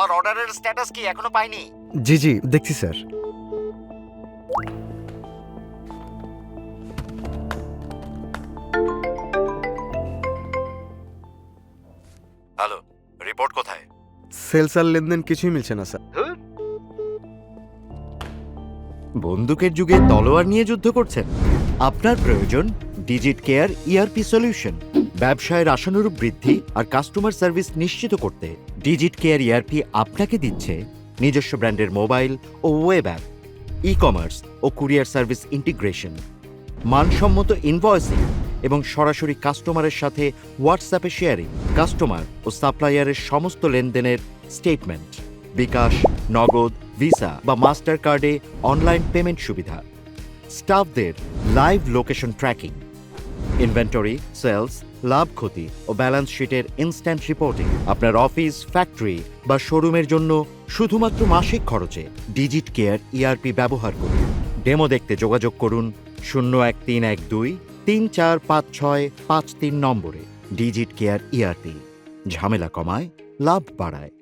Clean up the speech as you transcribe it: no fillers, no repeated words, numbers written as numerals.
আমার অর্ডারের স্ট্যাটাস কি এখনো পাইনি? জি জি, দেখছি স্যার। হ্যালো, রিপোর্ট কোথায়? সেলস আর লেনদেন কিছুই মিলছে না স্যার। বন্দুকের যুগে তলোয়ার নিয়ে যুদ্ধ করছেন? আপনার প্রয়োজন ডিজিট কেয়ার ইআরপি সলিউশন। ব্যবসায়ের আশানুরূপ বৃদ্ধি আর কাস্টমার সার্ভিস নিশ্চিত করতে ডিজিট কেয়ার ইআরপি আপনাকে দিচ্ছে নিজস্ব ব্র্যান্ডের মোবাইল ও ওয়েব অ্যাপ, ই কমার্স ও কুরিয়ার সার্ভিস ইন্টিগ্রেশন, মানসম্মত ইনভয়েসিং এবং সরাসরি কাস্টমারের সাথে হোয়াটসঅ্যাপে শেয়ারিং, কাস্টমার ও সাপ্লায়ারের সমস্ত লেনদেনের স্টেটমেন্ট, বিকাশ, নগদ, ভিসা বা মাস্টার কার্ডে অনলাইন পেমেন্ট সুবিধা, স্টাফদের live location tracking, inventory, sales, লাভ ক্ষতি ও ব্যালেন্স শিটের ইনস্ট্যান্ট রিপোর্টিং। আপনার অফিস, ফ্যাক্টরি বা শোরুমের জন্য শুধুমাত্র মাসিক খরচে ডিজিট কেয়ার ইআরপি ব্যবহার করুন। ডেমো দেখতে যোগাযোগ করুন 01312345653 নম্বরে। ডিজিট কেয়ার ইআরপি ঝামেলা কমায়, লাভ বাড়ায়।